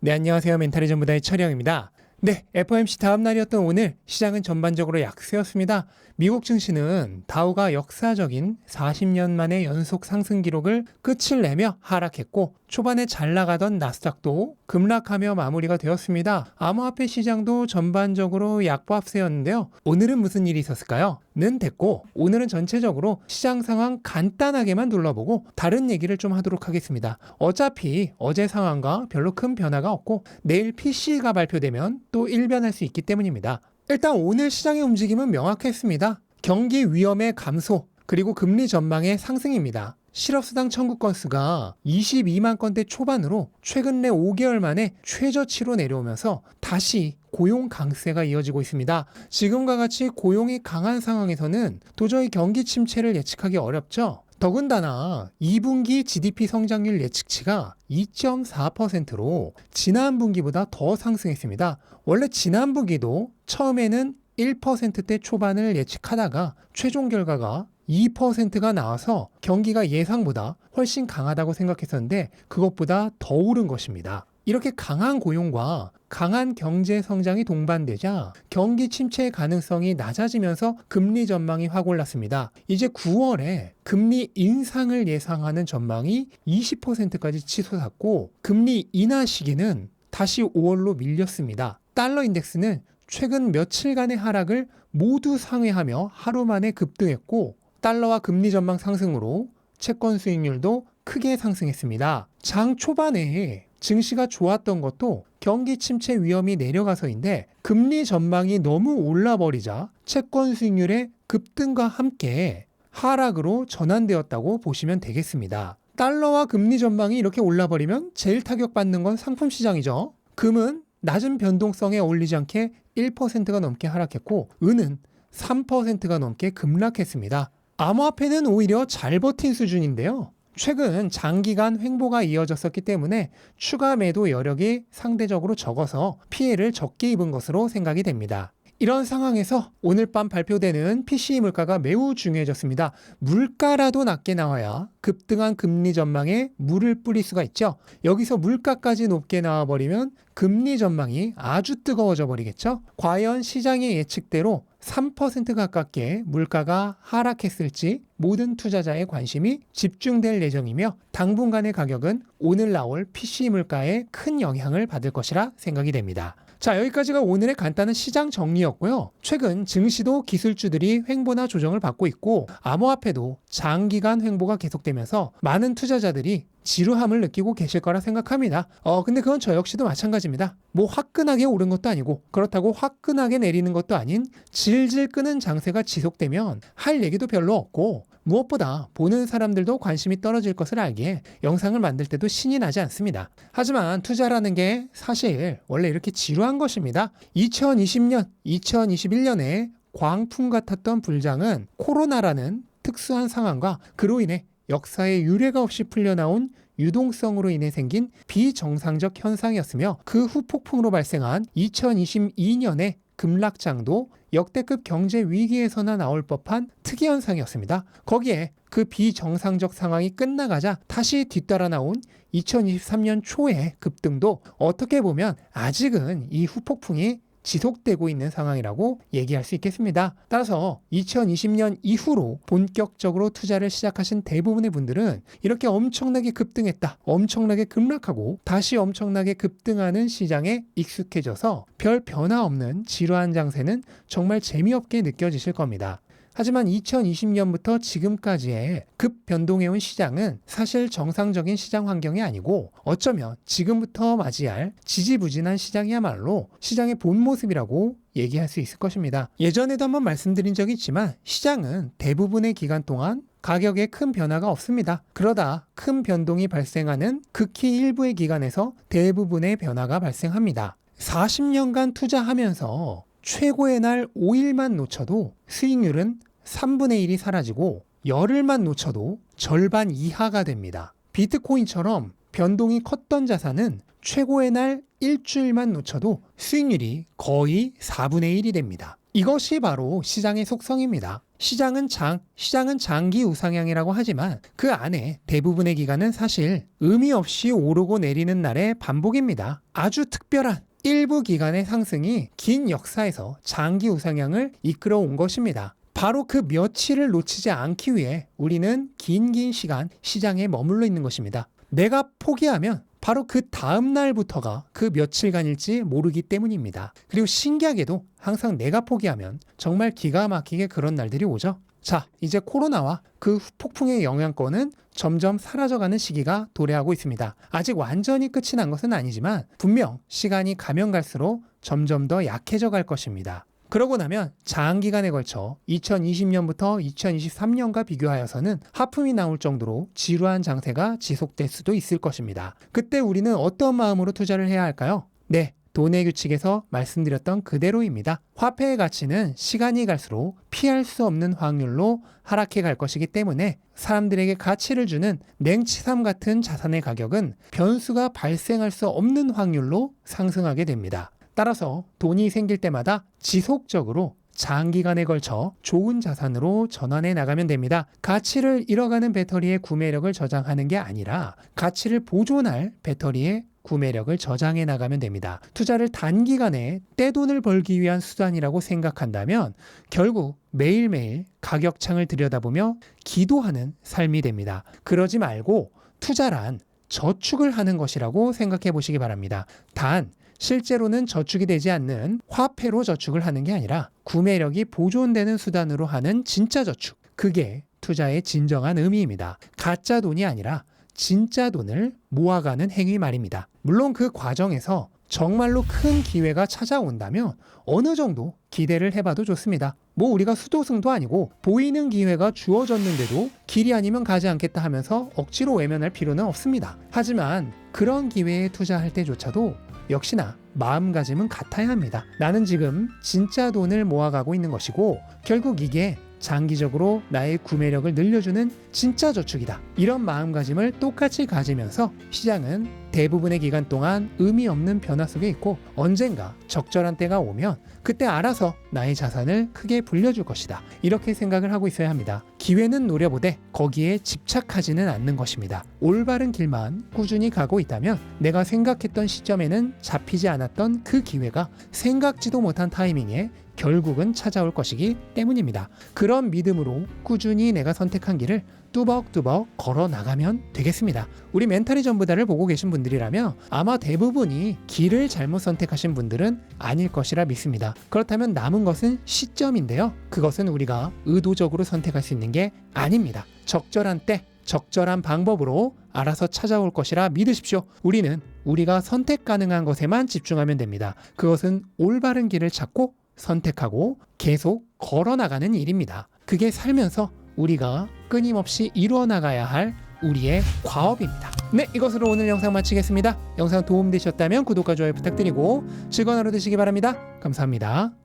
네, 안녕하세요. 멘탈의 전부다의 철영입니다. 네, FOMC 다음 날이었던 오늘 시장은 전반적으로 약세였습니다. 미국 증시는 다우가 역사적인 40년 만의 연속 상승 기록을 끝을 내며 하락했고 초반에 잘 나가던 나스닥도 급락하며 마무리가 되었습니다. 암호화폐 시장도 전반적으로 약보합세였는데요. 오늘은 무슨 일이 있었을까요? 는 됐고 오늘은 전체적으로 시장 상황 간단하게만 둘러보고 다른 얘기를 좀 하도록 하겠습니다. 어차피 어제 상황과 별로 큰 변화가 없고 내일 PC가 발표되면 또 일변할 수 있기 때문입니다. 일단 오늘 시장의 움직임은 명확했습니다. 경기 위험의 감소 그리고 금리 전망의 상승입니다. 실업수당 청구 건수가 22만 건대 초반으로 최근 내 5개월 만에 최저치로 내려오면서 다시 고용 강세가 이어지고 있습니다. 지금과 같이 고용이 강한 상황에서는 도저히 경기 침체를 예측하기 어렵죠. 더군다나 2분기 GDP 성장률 예측치가 2.4%로 지난 분기보다 더 상승했습니다. 원래 지난 분기도 처음에는 1%대 초반을 예측하다가 최종 결과가 2%가 나와서 경기가 예상보다 훨씬 강하다고 생각했었는데 그것보다 더 오른 것입니다. 이렇게 강한 고용과 강한 경제 성장이 동반되자 경기 침체의 가능성이 낮아지면서 금리 전망이 확 올랐습니다. 이제 9월에 금리 인상을 예상하는 전망이 20%까지 치솟았고 금리 인하 시기는 다시 5월로 밀렸습니다. 달러 인덱스는 최근 며칠간의 하락을 모두 상회하며 하루 만에 급등했고 달러와 금리 전망 상승으로 채권 수익률도 크게 상승했습니다. 장 초반에 증시가 좋았던 것도 경기 침체 위험이 내려가서인데 금리 전망이 너무 올라버리자 채권 수익률의 급등과 함께 하락으로 전환되었다고 보시면 되겠습니다. 달러와 금리 전망이 이렇게 올라버리면 제일 타격받는 건 상품 시장이죠. 금은 낮은 변동성에 어울리지 않게 1%가 넘게 하락했고 은은 3%가 넘게 급락했습니다. 암호화폐는 오히려 잘 버틴 수준인데요. 최근 장기간 횡보가 이어졌었기 때문에 추가 매도 여력이 상대적으로 적어서 피해를 적게 입은 것으로 생각이 됩니다. 이런 상황에서 오늘 밤 발표되는 PCE 물가가 매우 중요해졌습니다. 물가라도 낮게 나와야 급등한 금리 전망에 물을 뿌릴 수가 있죠. 여기서 물가까지 높게 나와버리면 금리 전망이 아주 뜨거워져 버리겠죠. 과연 시장의 예측대로 3% 가깝게 물가가 하락했을지 모든 투자자의 관심이 집중될 예정이며 당분간의 가격은 오늘 나올 PCE 물가에 큰 영향을 받을 것이라 생각이 됩니다. 자, 여기까지가 오늘의 간단한 시장 정리였고요. 최근 증시도 기술주들이 횡보나 조정을 받고 있고 암호화폐도 장기간 횡보가 계속되면서 많은 투자자들이 지루함을 느끼고 계실 거라 생각합니다. 근데 그건 저 역시도 마찬가지입니다. 뭐 화끈하게 오른 것도 아니고 그렇다고 화끈하게 내리는 것도 아닌 질질 끄는 장세가 지속되면 할 얘기도 별로 없고 무엇보다 보는 사람들도 관심이 떨어질 것을 알기에 영상을 만들 때도 신이 나지 않습니다. 하지만 투자라는 게 사실 원래 이렇게 지루한 것입니다. 2020년, 2021년에 광풍 같았던 불장은 코로나라는 특수한 상황과 그로 인해 역사에 유례가 없이 풀려나온 유동성으로 인해 생긴 비정상적 현상이었으며 그 후 폭풍으로 발생한 2022년의 급락장도 역대급 경제 위기에서나 나올 법한 특이 현상이었습니다. 거기에 그 비정상적 상황이 끝나가자 다시 뒤따라 나온 2023년 초의 급등도 어떻게 보면 아직은 이 후폭풍이 지속되고 있는 상황이라고 얘기할 수 있겠습니다. 따라서 2020년 이후로 본격적으로 투자를 시작하신 대부분의 분들은 이렇게 엄청나게 급등했다, 엄청나게 급락하고 다시 엄청나게 급등하는 시장에 익숙해져서 별 변화 없는 지루한 장세는 정말 재미없게 느껴지실 겁니다. 하지만 2020년부터 지금까지의 급변동해온 시장은 사실 정상적인 시장 환경이 아니고 어쩌면 지금부터 맞이할 지지부진한 시장이야말로 시장의 본 모습이라고 얘기할 수 있을 것입니다. 예전에도 한번 말씀드린 적이 있지만 시장은 대부분의 기간 동안 가격에 큰 변화가 없습니다. 그러다 큰 변동이 발생하는 극히 일부의 기간에서 대부분의 변화가 발생합니다. 40년간 투자하면서 최고의 날 5일만 놓쳐도 수익률은 3분의 1이 사라지고 열흘만 놓쳐도 절반 이하가 됩니다. 비트코인처럼 변동이 컸던 자산은 최고의 날 일주일만 놓쳐도 수익률이 거의 4분의 1이 됩니다. 이것이 바로 시장의 속성입니다. 시장은 장기 우상향이라고 하지만 그 안에 대부분의 기간은 사실 의미 없이 오르고 내리는 날의 반복입니다. 아주 특별한 일부 기간의 상승이 긴 역사에서 장기 우상향을 이끌어 온 것입니다. 바로 그 며칠을 놓치지 않기 위해 우리는 긴 시간 시장에 머물러 있는 것입니다. 내가 포기하면 바로 그 다음 날부터가 그 며칠간일지 모르기 때문입니다. 그리고 신기하게도 항상 내가 포기하면 정말 기가 막히게 그런 날들이 오죠. 자, 이제 코로나와 그 폭풍의 영향권은 점점 사라져가는 시기가 도래하고 있습니다. 아직 완전히 끝이 난 것은 아니지만 분명 시간이 가면 갈수록 점점 더 약해져 갈 것입니다. 그러고 나면 장기간에 걸쳐 2020년부터 2023년과 비교하여서는 하품이 나올 정도로 지루한 장세가 지속될 수도 있을 것입니다. 그때 우리는 어떤 마음으로 투자를 해야 할까요? 네, 돈의 규칙에서 말씀드렸던 그대로입니다. 화폐의 가치는 시간이 갈수록 피할 수 없는 확률로 하락해 갈 것이기 때문에 사람들에게 가치를 주는 냉치삼 같은 자산의 가격은 변수가 발생할 수 없는 확률로 상승하게 됩니다. 따라서 돈이 생길 때마다 지속적으로 장기간에 걸쳐 좋은 자산으로 전환해 나가면 됩니다. 가치를 잃어가는 배터리의 구매력을 저장하는 게 아니라 가치를 보존할 배터리의 구매력을 저장해 나가면 됩니다. 투자를 단기간에 떼돈을 벌기 위한 수단이라고 생각한다면 결국 매일매일 가격창을 들여다보며 기도하는 삶이 됩니다. 그러지 말고 투자란 저축을 하는 것이라고 생각해 보시기 바랍니다. 단 실제로는 저축이 되지 않는 화폐로 저축을 하는 게 아니라 구매력이 보존되는 수단으로 하는 진짜 저축. 그게 투자의 진정한 의미입니다. 가짜 돈이 아니라 진짜 돈을 모아가는 행위 말입니다. 물론 그 과정에서 정말로 큰 기회가 찾아온다면 어느 정도 기대를 해봐도 좋습니다. 우리가 수도승도 아니고 보이는 기회가 주어졌는데도 길이 아니면 가지 않겠다 하면서 억지로 외면할 필요는 없습니다. 하지만 그런 기회에 투자할 때조차도 역시나 마음가짐은 같아야 합니다. 나는 지금 진짜 돈을 모아가고 있는 것이고 결국 이게 장기적으로 나의 구매력을 늘려주는 진짜 저축이다. 이런 마음가짐을 똑같이 가지면서 시장은 대부분의 기간 동안 의미 없는 변화 속에 있고 언젠가 적절한 때가 오면 그때 알아서 나의 자산을 크게 불려줄 것이다. 이렇게 생각을 하고 있어야 합니다. 기회는 노려보되 거기에 집착하지는 않는 것입니다. 올바른 길만 꾸준히 가고 있다면 내가 생각했던 시점에는 잡히지 않았던 그 기회가 생각지도 못한 타이밍에 결국은 찾아올 것이기 때문입니다. 그런 믿음으로 꾸준히 내가 선택한 길을 뚜벅뚜벅 걸어 나가면 되겠습니다. 우리 멘탈이 전부다를 보고 계신 분들이라면 아마 대부분이 길을 잘못 선택하신 분들은 아닐 것이라 믿습니다. 그렇다면 남은 것은 시점인데요. 그것은 우리가 의도적으로 선택할 수 있는 게 아닙니다. 적절한 때 적절한 방법으로 알아서 찾아올 것이라 믿으십시오. 우리는 우리가 선택 가능한 것에만 집중하면 됩니다. 그것은 올바른 길을 찾고 선택하고 계속 걸어나가는 일입니다. 그게 살면서 우리가 끊임없이 이루어나가야 할 우리의 과업입니다. 네, 이것으로 오늘 영상 마치겠습니다. 영상 도움되셨다면 구독과 좋아요 부탁드리고 즐거운 하루 되시기 바랍니다. 감사합니다.